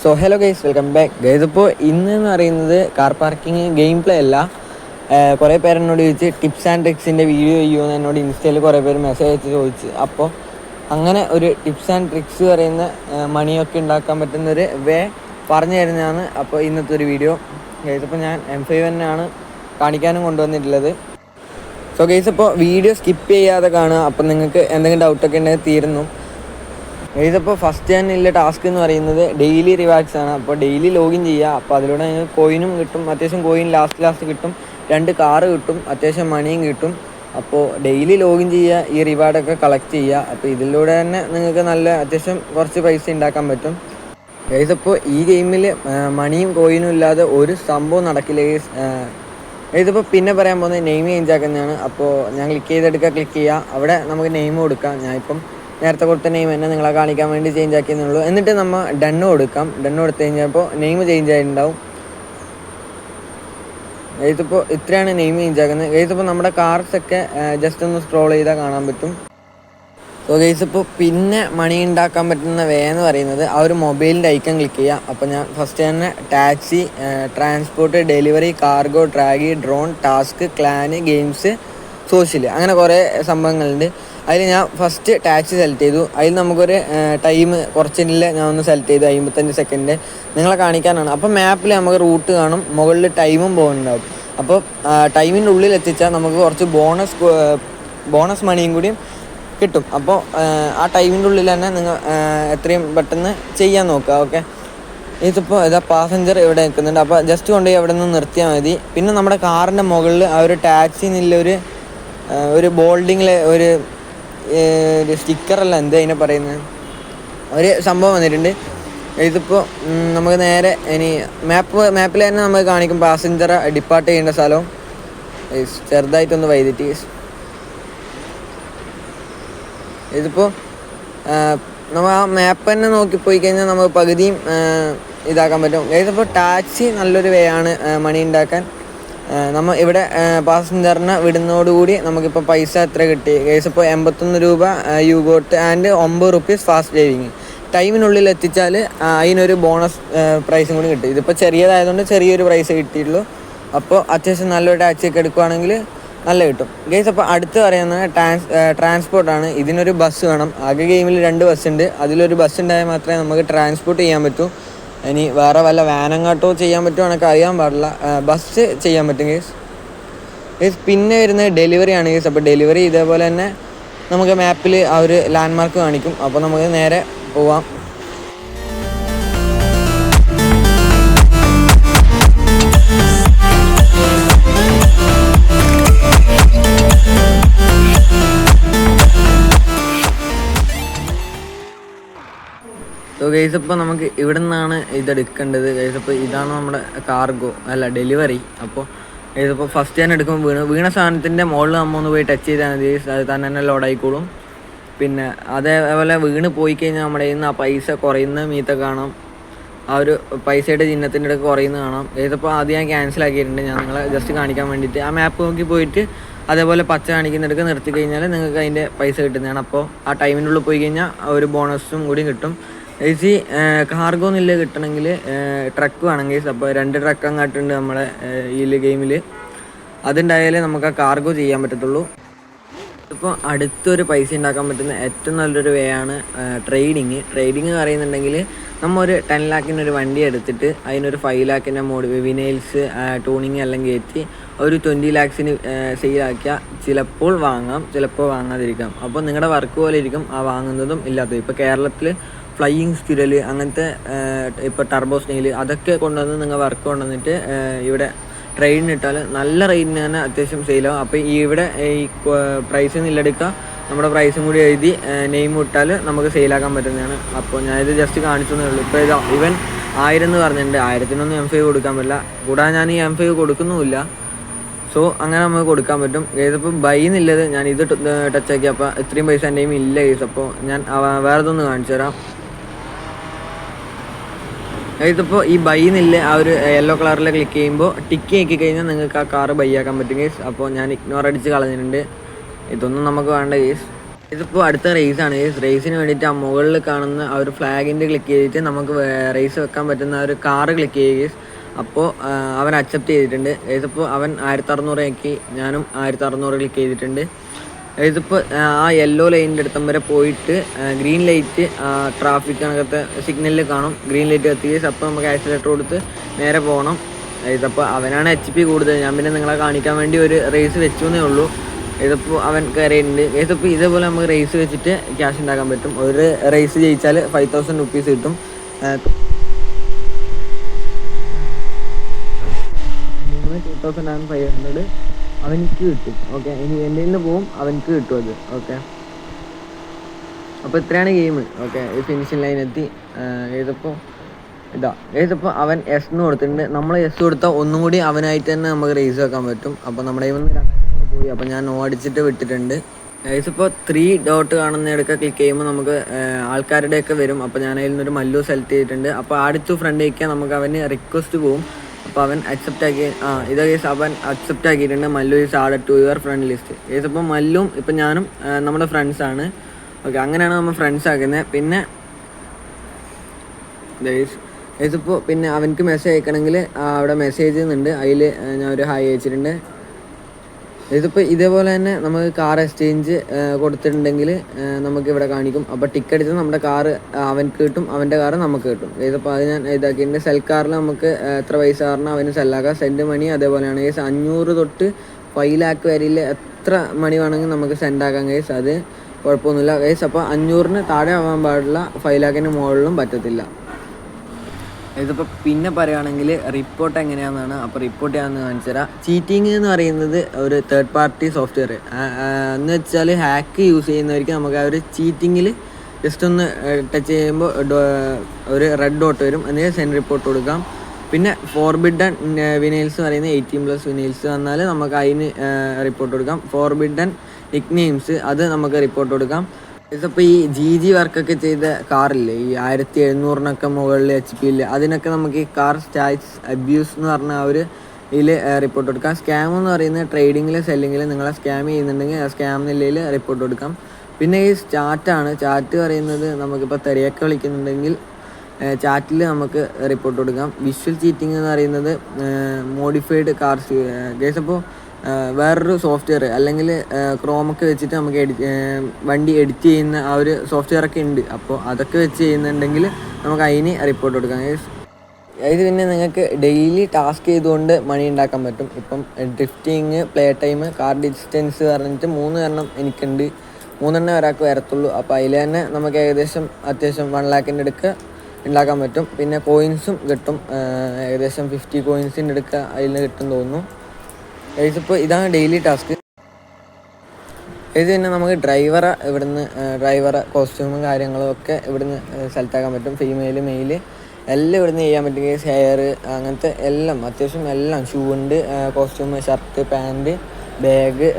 So hello guys, welcome back guys. ഇപ്പോൾ ഇന്നെന്ന് പറയുന്നത് car parking game play അല്ല. കുറേ പേര് എന്നോട് ചോദിച്ച് ടിപ്സ് ആൻഡ് ട്രിക്സിൻ്റെ വീഡിയോ ചെയ്യുമെന്ന് എന്നോട് ഇൻസ്റ്റയിൽ കുറേ പേര് മെസ്സേജ് അയച്ച് ചോദിച്ച്. അപ്പോൾ അങ്ങനെ ഒരു ടിപ്സ് ആൻഡ് ട്രിക്സ് പറയുന്ന മണിയൊക്കെ ഉണ്ടാക്കാൻ പറ്റുന്നൊരു വേ പറഞ്ഞു തരുന്നതാണ് അപ്പോൾ ഇന്നത്തെ ഒരു വീഡിയോ ഗൈസ്. ഇപ്പോൾ ഞാൻ M5 തന്നെയാണ് കാണിക്കാനും കൊണ്ടുവന്നിട്ടുള്ളത്. സോ ഗൈസ്, ഇപ്പോൾ വീഡിയോ സ്കിപ്പ് ചെയ്യാതെ കാണുക. അപ്പോൾ നിങ്ങൾക്ക് എന്തെങ്കിലും ഡൗട്ടൊക്കെ ഉണ്ടെങ്കിൽ തീരുന്നു. ഇതിപ്പോൾ ഫസ്റ്റ് തന്നെയുള്ള ടാസ്ക് എന്ന് പറയുന്നത് ഡെയിലി റിവാർഡ്സ് ആണ്. അപ്പോൾ ഡെയിലി ലോഗിൻ ചെയ്യുക. അപ്പോൾ അതിലൂടെ നിങ്ങൾക്ക് കോയിനും കിട്ടും, അത്യാവശ്യം കോയിൻ ലാസ്റ്റ് കിട്ടും, 2 കാറ് കിട്ടും, അത്യാവശ്യം മണിയും കിട്ടും. അപ്പോൾ ഡെയിലി ലോഗിൻ ചെയ്യുക, ഈ റിവാർഡൊക്കെ കളക്ട് ചെയ്യുക. അപ്പോൾ ഇതിലൂടെ തന്നെ നിങ്ങൾക്ക് നല്ല അത്യാവശ്യം കുറച്ച് പൈസ ഉണ്ടാക്കാൻ പറ്റും ഗൈസ്. അപ്പോൾ ഈ ഗെയിമിൽ മണിയും കോയിനും ഇല്ലാതെ ഒരു സംഭവം നടക്കില്ല ഗൈസ്. ഇതിപ്പോൾ പിന്നെ പറയാൻ പോകുന്നത് നെയിം ചേഞ്ച് ആക്കുന്നതാണ്. അപ്പോൾ ഞാൻ ക്ലിക്ക് ചെയ്യുക, അവിടെ നമുക്ക് നെയിം കൊടുക്കാം. ഞാനിപ്പം നേരത്തെ കൊടുത്ത നെയിം തന്നെ നിങ്ങളെ കാണിക്കാൻ വേണ്ടി ചേഞ്ച് ആക്കിയെന്നുള്ളൂ. എന്നിട്ട് നമ്മൾ ഡണ്ണ് കൊടുക്കാം. ഡണ്ണ് കൊടുത്തു കഴിഞ്ഞപ്പോൾ നെയിം ചേഞ്ച് ആയിട്ടുണ്ടാവും. ഇതിപ്പോൾ ഇത്രയാണ് നെയിം ചേഞ്ച് ആക്കുന്നത്. ഇതിപ്പോൾ നമ്മുടെ കാർസൊക്കെ ജസ്റ്റ് ഒന്ന് സ്ക്രോൾ ചെയ്താൽ കാണാൻ പറ്റും. സോ ഗൈസ്, ഇപ്പോൾ പിന്നെ മണി ഉണ്ടാക്കാൻ പറ്റുന്ന വേ എന്ന് പറയുന്നത് ആ ഒരു മൊബൈലിൻ്റെ ഐക്കൺ ക്ലിക്ക് ചെയ്യുക. അപ്പോൾ ഞാൻ ഫസ്റ്റ് തന്നെ ടാക്സി, ട്രാൻസ്പോർട്ട്, ഡെലിവറി, കാർഗോ, ട്രാഗി, drone, task, clan, games, social, അങ്ങനെ കുറേ സംഭവങ്ങളുണ്ട്. അതിൽ ഞാൻ ഫസ്റ്റ് ടാക്സി സെലക്ട് ചെയ്തു. അതിൽ നമുക്കൊരു ടൈം കുറച്ചില്ല, ഞാൻ ഒന്ന് സെലക്ട് ചെയ്തു 55 സെക്കൻഡ് നിങ്ങളെ കാണിക്കാനാണ്. അപ്പോൾ മാപ്പിൽ നമുക്ക് റൂട്ട് കാണും, മുകളിൽ ടൈമും പോകുന്നുണ്ടാവും. അപ്പോൾ ടൈമിൻ്റെ ഉള്ളിൽ എത്തിച്ചാൽ നമുക്ക് കുറച്ച് ബോണസ് മണിയും കൂടിയും കിട്ടും. അപ്പോൾ ആ ടൈമിൻ്റെ ഉള്ളിൽ തന്നെ നിങ്ങൾ എത്രയും പെട്ടെന്ന് ചെയ്യാൻ നോക്കുക. ഓക്കെ, ഇതിപ്പോൾ പാസഞ്ചർ ഇവിടെ നിൽക്കുന്നുണ്ട്. അപ്പോൾ ജസ്റ്റ് കൊണ്ടുപോയി അവിടെ നിന്ന് നിർത്തിയാൽ മതി. പിന്നെ നമ്മുടെ കാറിൻ്റെ മുകളിൽ ആ ഒരു ടാക്സി എന്നുള്ള ഒരു ബോൾഡിങ്ങിൽ ഒരു സ്റ്റിക്കറല്ല, എന്താ അതിനെ പറയുന്നത്, ഒരു സംഭവം വന്നിട്ടുണ്ട്. ഇതിപ്പോൾ നമുക്ക് നേരെ ഇനി മാപ്പിൽ തന്നെ നമുക്ക് കാണിക്കും പാസഞ്ചർ ഡിപ്പാർട്ട് ചെയ്യേണ്ട സ്ഥലവും. ചെറുതായിട്ടൊന്ന് വൈദ്യുതി. ഇതിപ്പോൾ നമ്മൾ ആ മാപ്പ് തന്നെ നോക്കിപ്പോയി കഴിഞ്ഞാൽ നമുക്ക് പകുതിയും ഇതാക്കാൻ പറ്റും. ഇതിപ്പോൾ ടാക്സി നല്ലൊരു വേ ആണ് മണി ഉണ്ടാക്കാൻ. നമ്മൾ ഇവിടെ പാസഞ്ചറിനെ വിടുന്നതോടുകൂടി നമുക്കിപ്പോൾ പൈസ എത്ര കിട്ടി ഗൈസ്? ഇപ്പോൾ 81 രൂപ you got and 9 rupees fast driving. ടൈമിനുള്ളിൽ എത്തിച്ചാൽ അതിനൊരു ബോണസ് പ്രൈസും കൂടി കിട്ടും. ഇതിപ്പോൾ ചെറിയതായതുകൊണ്ട് ചെറിയൊരു പ്രൈസ് കിട്ടിയിട്ടുള്ളൂ. അപ്പോൾ അത്യാവശ്യം നല്ലൊരു ടാക്സിയൊക്കെ എടുക്കുകയാണെങ്കിൽ നല്ല കിട്ടും ഗൈസ്. അപ്പോൾ അടുത്ത് പറയുന്നത് ട്രാൻസ്പോർട്ടാണ്. ഇതിനൊരു ബസ് വേണം. ആകെ ഗെയിമിൽ 2 ബസ്സുണ്ട്. അതിലൊരു ബസ് ഉണ്ടായാൽ മാത്രമേ നമുക്ക് ട്രാൻസ്പോർട്ട് ചെയ്യാൻ പറ്റൂ. ഇനി വേറെ വല്ല വാനങ്ങാട്ടോ ചെയ്യാൻ പറ്റുമോ എനിക്ക് അറിയാൻ പാടില്ല. ബസ് ചെയ്യാൻ പറ്റും ഗൈസ്. പിന്നെ വരുന്നത് ഡെലിവറി ആണ് ഗൈസ്. അപ്പോൾ ഡെലിവറി ഇതേപോലെ തന്നെ നമുക്ക് മാപ്പിൽ ആ ഒരു ലാൻഡ് മാർക്ക് കാണിക്കും. അപ്പോൾ നമുക്ക് നേരെ പോവാം. സോ ഗൈസ്, ഇപ്പോൾ നമുക്ക് ഇവിടെ നിന്നാണ് ഇതെടുക്കേണ്ടത് ഗൈസ്. അപ്പോൾ ഇതാണ് നമ്മുടെ കാർഗോ അല്ല ഡെലിവറി. അപ്പോൾ ഇതിപ്പോൾ ഫസ്റ്റ് ഞാൻ എടുക്കുമ്പോൾ വീണ സാധനത്തിൻ്റെ മുകളിൽ നമ്മൾ ഒന്ന് പോയി ടച്ച് ചെയ്താൽ മതി. അത് തന്നെ ലോഡായിക്കോളും. പിന്നെ അതേപോലെ വീണ് പോയി കഴിഞ്ഞാൽ നമ്മുടെ കയ്യിൽ നിന്ന് ആ പൈസ കുറയുന്ന മീത്ത കാണാം. ആ ഒരു പൈസയുടെ ചിഹ്നത്തിൻ്റെ ഇടയ്ക്ക് കുറയുന്നത് കാണാം. ഇതിപ്പോൾ ആദ്യം ഞാൻ ക്യാൻസൽ ആക്കിയിട്ടുണ്ട്. ഞാൻ നിങ്ങളെ ജസ്റ്റ് കാണിക്കാൻ വേണ്ടിയിട്ട് ആ മാപ്പ് നോക്കി പോയിട്ട് അതേപോലെ പച്ച കാണിക്കുന്നിടക്ക് നിർത്തി കഴിഞ്ഞാൽ നിങ്ങൾക്ക് അതിൻ്റെ പൈസ കിട്ടുന്നതാണ്. അപ്പോൾ ആ ടൈമിൻ്റെ ഉള്ളിൽ പോയി കഴിഞ്ഞാൽ ഒരു ബോണസും കൂടി കിട്ടും. ഈ കാർഗോ എന്നില്ല കിട്ടണമെങ്കിൽ ട്രക്ക് വേണമെങ്കിൽ. അപ്പോൾ 2 ട്രക്ക് അങ്ങോട്ടുണ്ട് നമ്മുടെ ഈ ഗെയിമിൽ. അതുണ്ടായാലേ നമുക്ക് ആ കാർഗോ ചെയ്യാൻ പറ്റത്തുള്ളൂ. ഇപ്പോൾ അടുത്തൊരു പൈസ ഉണ്ടാക്കാൻ പറ്റുന്ന ഏറ്റവും നല്ലൊരു വേ ആണ് ട്രേഡിങ് എന്ന് പറയുന്നുണ്ടെങ്കിൽ നമ്മൾ ഒരു 10 ലാഖിനൊരു വണ്ടി എടുത്തിട്ട് അതിനൊരു 5 ലാഖിൻ്റെ വിനൈൽസ് ടൂണിങ് എല്ലാം കയറ്റി ഒരു 20 ലാക്സിന് സെയിലാക്കിയാൽ ചിലപ്പോൾ വാങ്ങാം, ചിലപ്പോൾ വാങ്ങാതിരിക്കാം. അപ്പോൾ നിങ്ങളുടെ വർക്ക് പോലെ ഇരിക്കും ആ വാങ്ങുന്നതും ഇല്ലാത്തതും. ഇപ്പോൾ കേരളത്തിൽ ഫ്ലൈയിങ് സ്ക്വിരൽ അങ്ങനത്തെ ഇപ്പോൾ ടർബോ സ്നെയിൽ അതൊക്കെ കൊണ്ടുവന്ന് നിങ്ങൾ വർക്ക് കൊണ്ടുവന്നിട്ട് ഇവിടെ ട്രെയിനിന് ഇട്ടാൽ നല്ല റേറ്റിന് തന്നെ അത്യാവശ്യം സെയിലാവും. അപ്പോൾ ഇവിടെ ഈ പ്രൈസ് നില്ലെടുക്കുക, നമ്മുടെ പ്രൈസും കൂടി എഴുതി നെയിം ഇട്ടാൽ നമുക്ക് സെയിലാക്കാൻ പറ്റുന്നതാണ്. അപ്പോൾ ഞാനിത് ജസ്റ്റ് കാണിച്ചതേ ഉള്ളൂ. ഇപ്പോൾ ഇത് ഇവൻ 1000 എന്ന് പറഞ്ഞിട്ടുണ്ട്. 1000-നൊന്നും M5 കൊടുക്കാൻ പറ്റില്ല. കൂടാതെ ഞാൻ ഈ M5 കൊടുക്കുന്നുമില്ല. സോ അങ്ങനെ നമുക്ക് കൊടുക്കാൻ പറ്റും. ഇതിപ്പോൾ ബൈ എന്നുള്ളത് ഞാൻ ഇത് ടച്ച് ആക്കി. അപ്പോൾ ഇത്രയും പൈസ എൻ്റെ കയ്യിൽ ഇല്ല ഗൈസ്. അപ്പോൾ ഞാൻ വേറെ ഇതൊന്ന് കാണിച്ചു തരാം. ഇതിപ്പോൾ ഈ ബൈ എന്നില്ല ആ ഒരു യെല്ലോ കളറിൽ ക്ലിക്ക് ചെയ്യുമ്പോൾ ടിക്ക് ആക്കി കഴിഞ്ഞാൽ നിങ്ങൾക്ക് ആ കാറ് ബൈ ആക്കാൻ പറ്റും ഗൈസ്. അപ്പോൾ ഞാൻ ഇഗ്നോർ അടിച്ച് കളഞ്ഞിട്ടുണ്ട്. ഇതൊന്നും നമുക്ക് വേണ്ട ഗൈസ്. ഇതിപ്പോൾ അടുത്ത റേസാണ്. ഈ റേസിന് വേണ്ടിയിട്ട് ആ മുകളിൽ കാണുന്ന ആ ഒരു ഫ്ലാഗിൻ്റെ ക്ലിക്ക് ചെയ്തിട്ട് നമുക്ക് റേസ് വെക്കാൻ പറ്റുന്ന ആ ഒരു കാറ് ക്ലിക്ക് ചെയ്യുക. അപ്പോൾ അവൻ അക്സെപ്റ്റ് ചെയ്തിട്ടുണ്ട്. ഇതിപ്പോൾ അവൻ 1600 ആക്കി, ഞാനും 1600 ക്ലിക്ക് ചെയ്തിട്ടുണ്ട്. ഇതിപ്പോൾ ആ യെല്ലോ ലൈനിൻ്റെ അടുത്തം വരെ പോയിട്ട് ഗ്രീൻ ലൈറ്റ് ട്രാഫിക് കണക്കത്തെ സിഗ്നലിൽ കാണും. ഗ്രീൻ ലൈറ്റ് കത്തിക്കുക. അപ്പോൾ നമുക്ക് ആക്സിലേറ്റർ കൊടുത്ത് നേരെ പോകണം. ഇതിപ്പോൾ അവനാണ് HP കൂടുതൽ. ഞാൻ പിന്നെ നിങ്ങളെ കാണിക്കാൻ വേണ്ടി ഒരു റേസ് വെച്ചു എന്നേ ഉള്ളൂ. ഇതിപ്പോൾ അവൻ കയറിയിട്ടുണ്ട്. ഇതിപ്പോൾ ഇതേപോലെ നമുക്ക് റേസ് വെച്ചിട്ട് ക്യാഷ് ഉണ്ടാക്കാൻ പറ്റും. ഒരു റേസ് ജയിച്ചാൽ 5000 റുപ്പീസ് കിട്ടും. 2500 അവനിക്ക് കിട്ടും. ഓക്കെ, ഇനി എൻ്റെ നിന്ന് പോവും, അവനക്ക് കിട്ടും അത്. ഓക്കെ, അപ്പോൾ ഇത്രയാണ് ഗെയിം. ഓക്കെ, ഈ ഫിനിഷിംഗ് ലൈൻ എത്തി. ഇതിപ്പോൾ അവൻ S എന്ന് കൊടുത്തിട്ടുണ്ട്. നമ്മൾ S കൊടുത്താൽ ഒന്നും കൂടി അവനായിട്ട് തന്നെ നമുക്ക് റേസ് വെക്കാൻ പറ്റും. അപ്പോൾ നമ്മുടെ കയ്യിൽ നിന്ന് 2 പോയി. അപ്പോൾ ഞാൻ നോ അടിച്ചിട്ട് വിട്ടിട്ടുണ്ട്. ഇപ്പോൾ 3 ഡോട്ട് കാണുന്നിടയ്ക്ക് ക്ലിക്ക് ചെയ്യുമ്പോൾ നമുക്ക് ആൾക്കാരുടെയൊക്കെ വരും. അപ്പോൾ ഞാൻ അതിൽ നിന്നൊരു മല്ലു സെലക്ട് ചെയ്തിട്ടുണ്ട്. അപ്പോൾ അടുത്ത് ഫ്രണ്ട് വയ്ക്കാൻ നമുക്ക് അവന് റിക്വസ്റ്റ് പോവും. അപ്പോൾ അവൻ അക്സെപ്റ്റ് ആക്കി. ഇതേ കേസ് അവൻ അക്സെപ്റ്റ് ആക്കിയിട്ടുണ്ട്. Mallu is added to your friend list. ഇപ്പോൾ മല്ലും ഇപ്പം ഞാനും നമ്മുടെ ഫ്രണ്ട്സാണ്. ഓക്കെ, അങ്ങനെയാണ് നമ്മൾ ഫ്രണ്ട്സ് ആക്കുന്നത്. പിന്നെ ഇതിപ്പോൾ പിന്നെ അവനക്ക് മെസ്സേജ് അയക്കണമെങ്കിൽ അവിടെ മെസ്സേജ് ചെയ്യുന്നുണ്ട്. അതിൽ ഞാൻ ഒരു ഹായ് അയച്ചിട്ടുണ്ട്. ഇതിപ്പോൾ ഇതേപോലെ തന്നെ നമുക്ക് കാർ എക്സ്ചേഞ്ച് കൊടുത്തിട്ടുണ്ടെങ്കിൽ നമുക്ക് ഇവിടെ കാണിക്കും. അപ്പോൾ ടിക്കറ്റ് എടുത്ത് നമ്മുടെ കാറ് അവനക്ക് കിട്ടും, അവൻ്റെ കാറ് നമുക്ക് കിട്ടും. ഇതിപ്പോൾ അത് ഞാൻ ഇതാക്കിയിട്ടുണ്ട്. സെൽ കാറിൽ നമുക്ക് എത്ര പൈസ കാരണം അവന് സെല്ലാക്കാം. സെൻഡ് മണി അതേപോലെയാണ് കേസ്. 500 തൊട്ട് 5 ലാക്ക് വരെയിൽ എത്ര മണി വേണമെങ്കിൽ നമുക്ക് സെൻഡ് ആക്കാം കേസ്. അത് കുഴപ്പമൊന്നുമില്ല കേസ്. അപ്പോൾ 500-ന് താഴെ ആവാൻ പാടില്ല, 5 ലാക്കിന് മുകളിലും പറ്റത്തില്ല. ഇതിപ്പോൾ പിന്നെ പറയുകയാണെങ്കിൽ റിപ്പോർട്ട് എങ്ങനെയാണെന്നാണ്. അപ്പോൾ റിപ്പോർട്ട് ചെയ്യാമെന്ന് കാണിച്ചു തരാം. ചീറ്റിങ് എന്ന് പറയുന്നത് ഒരു തേർഡ് പാർട്ടി സോഫ്റ്റ്വെയർ എന്ന് വെച്ചാൽ ഹാക്ക് യൂസ് ചെയ്യുന്നവർക്ക് നമുക്ക് ആ ഒരു ചീറ്റിങ്ങിൽ ജസ്റ്റ് ഒന്ന് ടച്ച് ചെയ്യുമ്പോൾ ഒരു റെഡ് ഡോട്ട് വരും. എന്നിട്ട് സെൻഡ് റിപ്പോർട്ട് കൊടുക്കാം. പിന്നെ ഫോർബിഡൻ വിനൈൽസ് എന്ന് പറയുന്നത് 18+ വിനൈൽസ് വന്നാൽ നമുക്ക് അതിന് റിപ്പോർട്ട് കൊടുക്കാം. ഫോർബിഡൻ നിക് നെയിംസ് അത് നമുക്ക് റിപ്പോർട്ട് കൊടുക്കാം. ഇതിപ്പോൾ ഈ GG വർക്കൊക്കെ ചെയ്ത കാറില്ലേ, ഈ 1700-നൊക്കെ മുകളിൽ HP ഇല്ല, അതിനൊക്കെ നമുക്ക് ഈ കാർ സ്റ്റാറ്റ്സ് അബ്യൂസ് എന്ന് പറഞ്ഞ ആ ഒരു ഇതിൽ റിപ്പോർട്ട് കൊടുക്കാം. സ്കാം എന്ന് പറയുന്നത് ട്രേഡിങ്ങിൽ സെല്ലിങ്ങിൽ നിങ്ങളെ സ്കാം ചെയ്യുന്നുണ്ടെങ്കിൽ ആ സ്കാം നിലയിൽ റിപ്പോർട്ട് കൊടുക്കാം. പിന്നെ ഈ ചാറ്റ് പറയുന്നത് നമുക്കിപ്പോൾ തെരയൊക്കെ വിളിക്കുന്നുണ്ടെങ്കിൽ ചാറ്റിൽ നമുക്ക് റിപ്പോർട്ട് കൊടുക്കാം. വിഷ്വൽ ചീറ്റിംഗ് എന്ന് പറയുന്നത് മോഡിഫൈഡ് കാർസ് കേസ്. അപ്പോൾ വേറൊരു സോഫ്റ്റ്വെയർ അല്ലെങ്കിൽ ക്രോമൊക്കെ വെച്ചിട്ട് നമുക്ക് വണ്ടി എഡിറ്റ് ചെയ്യുന്ന ആ ഒരു സോഫ്റ്റ്വെയർ ഒക്കെ ഉണ്ട്. അപ്പോൾ അതൊക്കെ വെച്ച് ചെയ്യുന്നുണ്ടെങ്കിൽ നമുക്ക് അതിന് റിപ്പോർട്ട് കൊടുക്കാം. ഇത് പിന്നെ നിങ്ങൾക്ക് ഡെയിലി ടാസ്ക് ചെയ്തുകൊണ്ട് മണി ഉണ്ടാക്കാൻ പറ്റും. ഇപ്പം drifting, play time, car distance പറഞ്ഞിട്ട് 3 എണ്ണം എനിക്കുണ്ട്. 3 എണ്ണം ഒരാൾക്ക് വരത്തുള്ളൂ. അപ്പോൾ അതിൽ തന്നെ നമുക്ക് ഏകദേശം അത്യാവശ്യം 1 ലാക്കിൻ്റെ അടുക്ക് ഉണ്ടാക്കാൻ പറ്റും. പിന്നെ കോയിൻസും കിട്ടും. ഏകദേശം 50 കോയിൻസിൻ്റെ അടുക്ക് അതിൽ നിന്ന് കിട്ടും തോന്നുന്നു. ഇപ്പോൾ ഇതാണ് ഡെയിലി ടാസ്ക്. ഇത് തന്നെ നമുക്ക് ഡ്രൈവറെ കോസ്റ്റ്യൂമും കാര്യങ്ങളും ഒക്കെ ഇവിടുന്ന് സെലക്ട് പറ്റും. ഫീമെയിൽ, മെയിൽ എല്ലാം ഇവിടുന്ന് ചെയ്യാൻ പറ്റും. ഹെയർ അങ്ങനത്തെ എല്ലാം അത്യാവശ്യം എല്ലാം, ഷൂ ഉണ്ട്, costume, shirt, pant, bag,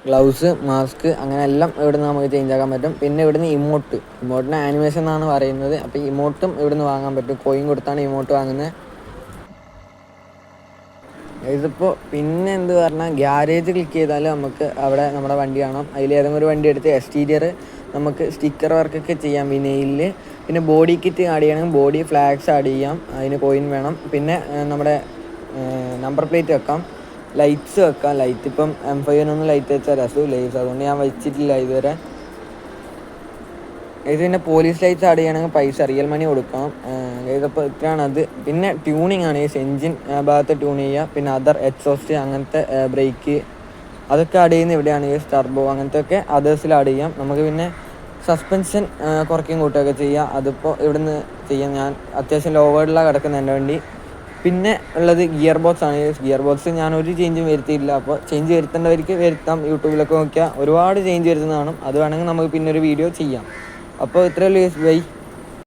gloves, mask, അങ്ങനെ എല്ലാം ഇവിടുന്ന് നമുക്ക് ചേഞ്ച് ആക്കാൻ പറ്റും. പിന്നെ ഇവിടുന്ന് ഇമോട്ടിന് ആനിമേഷൻ എന്നാണ് പറയുന്നത്. അപ്പോൾ ഇമോട്ടും ഇവിടുന്ന് വാങ്ങാൻ പറ്റും. കോയിൻ കൊടുത്താണ് ഇമോട്ട് വാങ്ങുന്നത്. ഇതിപ്പോൾ പിന്നെ എന്ത് പറഞ്ഞാൽ ഗ്യാരേജ് ക്ലിക്ക് ചെയ്താൽ നമുക്ക് അവിടെ നമ്മുടെ വണ്ടി കാണാം. അതിൽ ഏതെങ്കിലും ഒരു വണ്ടി എടുത്ത് എക്സ്റ്റീരിയർ നമുക്ക് സ്റ്റിക്കർ വർക്കൊക്കെ ചെയ്യാം വിനയിലിൽ. പിന്നെ ബോഡി കിറ്റ് ആഡ് ചെയ്യണമെങ്കിൽ ബോഡി ഫ്ലാഗ്സ് ആഡ് ചെയ്യാം, അതിന് കോയിൻ വേണം. പിന്നെ നമ്മുടെ നമ്പർ പ്ലേറ്റ് വെക്കാം, ലൈറ്റ്സ് വെക്കാം. ലൈറ്റ് ഇപ്പം M5-നൊന്നും ലൈറ്റ് വെച്ചാൽ രസവും ലൈറ്റ്സ്, അതുകൊണ്ട് ഞാൻ വെച്ചിട്ടില്ല ഇതുവരെ. ഇത് പിന്നെ പോലീസ് ലൈറ്റ്സ് ആഡ് ചെയ്യണമെങ്കിൽ പൈസ റിയൽ മണി കൊടുക്കണം. ഇതിപ്പോൾ ഇത്രയാണ് അത്. പിന്നെ ട്യൂണിങ് ആണ്, ഈ എൻജിൻ ഭാഗത്ത് ട്യൂൺ ചെയ്യുക. പിന്നെ അതർ എക്സോസ്റ്റ് അങ്ങനത്തെ ബ്രേക്ക് അതൊക്കെ ആഡ് ചെയ്യുന്ന ഇവിടെയാണ്. ഈ ടർബോ അങ്ങനത്തെ ഒക്കെ അതേഴ്സിൽ ആഡ് ചെയ്യാം. നമുക്ക് പിന്നെ സസ്പെൻഷൻ കുറയ്ക്കും കൂട്ടുകയൊക്കെ ചെയ്യാം. അതിപ്പോൾ ഇവിടുന്ന് ചെയ്യാം. ഞാൻ അത്യാവശ്യം ലോവേഡിലാണ് കിടക്കുന്നത് എൻ്റെ വണ്ടി. പിന്നെ ഉള്ളത് ഗിയർ ബോക്സ് ആണ്. ഗിയർ ബോക്സ് ഞാൻ ഒരു ചേഞ്ചും വരുത്തിയില്ല. അപ്പോൾ ചേഞ്ച് വരുത്തേണ്ടവർക്ക് വരുത്താം. യൂട്യൂബിലൊക്കെ നോക്കിയാൽ ഒരുപാട് ചേഞ്ച് വരുത്തുന്നതാണ്. അത് വേണമെങ്കിൽ നമുക്ക് പിന്നെ ഒരു വീഡിയോ ചെയ്യാം. അപ്പോൾ ഇത്രയല്ലേ ബൈ.